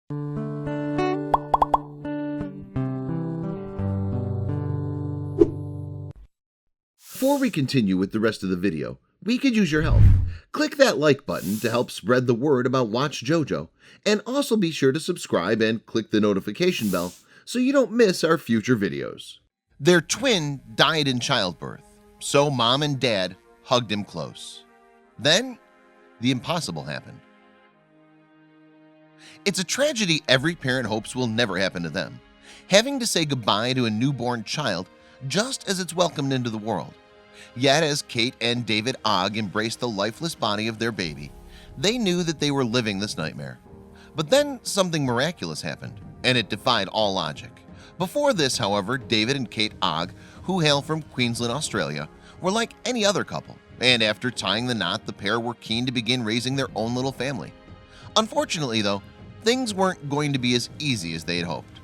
Before we continue with the rest of the video, we could use your help. Click that like button to help spread the word about watchJojo, and also be sure to subscribe and click the notification bell so you don't miss our future videos. Their twin died in childbirth, so mom and dad hugged him close. Then, the impossible happened. It's a tragedy every parent hopes will never happen to them, having to say goodbye to a newborn child just as it's welcomed into the world. Yet as Kate and David Ogg embraced the lifeless body of their baby, they knew that they were living this nightmare. But then something miraculous happened, and it defied all logic. Before this, however, David and Kate Ogg, who hail from Queensland, Australia, were like any other couple, and after tying the knot, the pair were keen to begin raising their own little family. Unfortunately, though, things weren't going to be as easy as they had hoped.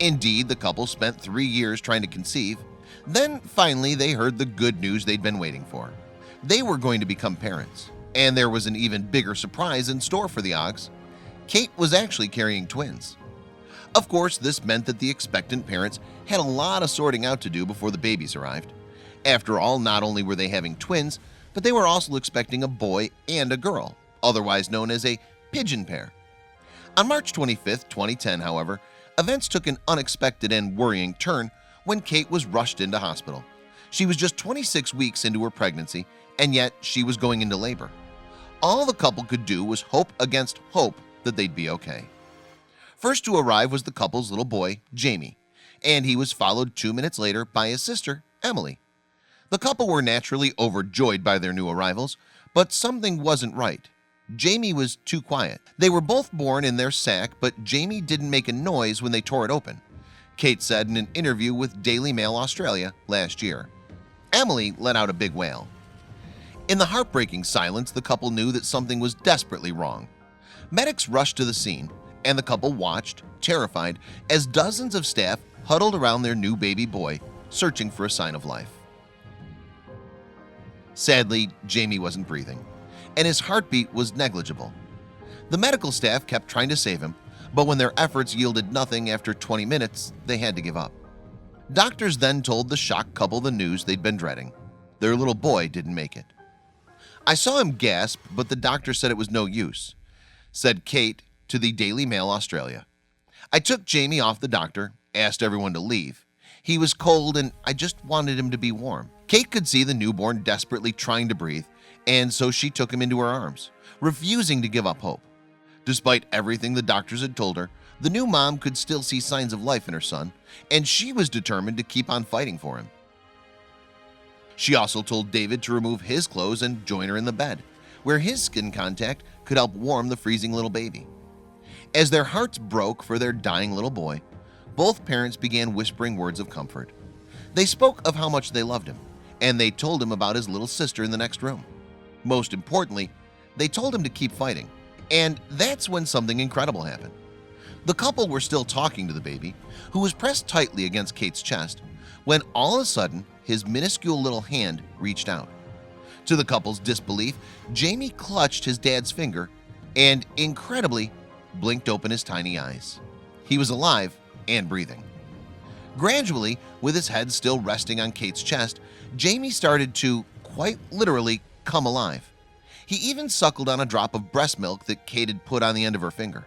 Indeed, the couple spent 3 years trying to conceive. Then finally they heard the good news they'd been waiting for. They were going to become parents, and there was an even bigger surprise in store for the Oggs. Kate was actually carrying twins. Of course, this meant that the expectant parents had a lot of sorting out to do before the babies arrived. After all, not only were they having twins, but they were also expecting a boy and a girl, otherwise known as a pigeon pair. On March 25, 2010, however, events took an unexpected and worrying turn when Kate was rushed into hospital. She was just 26 weeks into her pregnancy, and yet she was going into labor. All the couple could do was hope against hope that they'd be okay. First to arrive was the couple's little boy, Jamie, and he was followed 2 minutes later by his sister, Emily. The couple were naturally overjoyed by their new arrivals, but something wasn't right. Jamie was too quiet. They were both born in their sack, but Jamie didn't make a noise when they tore it open, Kate said in an interview with Daily Mail Australia last year. Emily let out a big wail. In the heartbreaking silence, the couple knew that something was desperately wrong. Medics rushed to the scene, and the couple watched, terrified, as dozens of staff huddled around their new baby boy, searching for a sign of life. Sadly, Jamie wasn't breathing, and his heartbeat was negligible. The medical staff kept trying to save him, but when their efforts yielded nothing after 20 minutes, they had to give up. Doctors then told the shocked couple the news they'd been dreading. Their little boy didn't make it. "I saw him gasp, but the doctor said it was no use," said Kate to the Daily Mail Australia. "I took Jamie off the doctor, asked everyone to leave. He was cold and I just wanted him to be warm." Kate could see the newborn desperately trying to breathe, and so she took him into her arms, refusing to give up hope. Despite everything the doctors had told her, the new mom could still see signs of life in her son, and she was determined to keep on fighting for him. She also told David to remove his clothes and join her in the bed, where his skin contact could help warm the freezing little baby. As their hearts broke for their dying little boy, both parents began whispering words of comfort. They spoke of how much they loved him, and they told him about his little sister in the next room. Most importantly, they told him to keep fighting, and that's when something incredible happened. The couple were still talking to the baby, who was pressed tightly against Kate's chest, when all of a sudden his minuscule little hand reached out. To the couple's disbelief, Jamie clutched his dad's finger and, incredibly, blinked open his tiny eyes. He was alive and breathing. Gradually, with his head still resting on Kate's chest, Jamie started to, quite literally, come alive. He even suckled on a drop of breast milk that Kate had put on the end of her finger.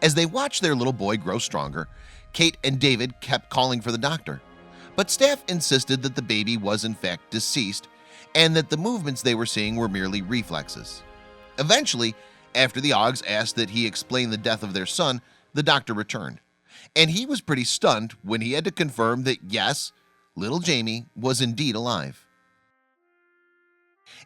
As they watched their little boy grow stronger, Kate and David kept calling for the doctor, but staff insisted that the baby was in fact deceased and that the movements they were seeing were merely reflexes. Eventually, after the Oggs asked that he explain the death of their son, the doctor returned, and he was pretty stunned when he had to confirm that yes, little Jamie was indeed alive.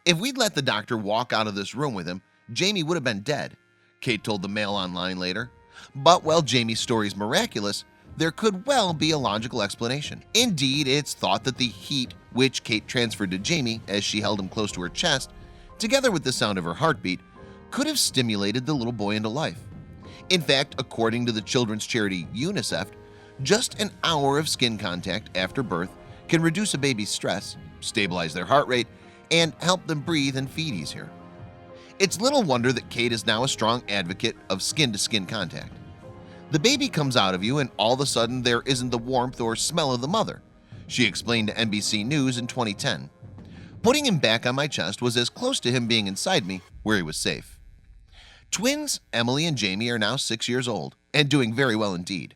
"If we'd let the doctor walk out of this room with him, Jamie would have been dead," Kate told the Mail Online later. But while Jamie's story is miraculous, there could well be a logical explanation. Indeed, it's thought that the heat which Kate transferred to Jamie as she held him close to her chest, together with the sound of her heartbeat, could have stimulated the little boy into life. In fact, according to the children's charity UNICEF, just an hour of skin contact after birth can reduce a baby's stress, stabilize their heart rate, and help them breathe and feed easier. It's little wonder that Kate is now a strong advocate of skin-to-skin contact. The baby comes out of you and all of a sudden there isn't the warmth or smell of the mother, she explained to NBC News in 2010. Putting him back on my chest was as close to him being inside me where he was safe. Twins Emily and Jamie are now 6 years old and doing very well indeed.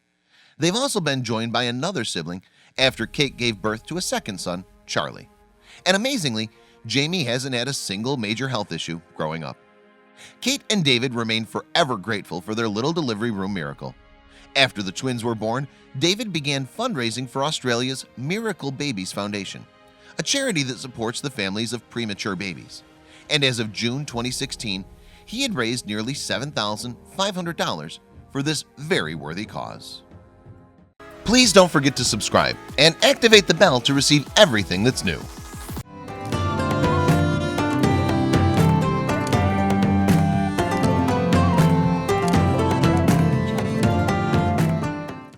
They've also been joined by another sibling after Kate gave birth to a second son, Charlie. And amazingly, Jamie hasn't had a single major health issue growing up. Kate and David remain forever grateful for their little delivery room miracle. After the twins were born, David began fundraising for Australia's Miracle Babies Foundation, a charity that supports the families of premature babies. And as of June 2016, he had raised nearly $7,500 for this very worthy cause. Please don't forget to subscribe and activate the bell to receive everything that's new.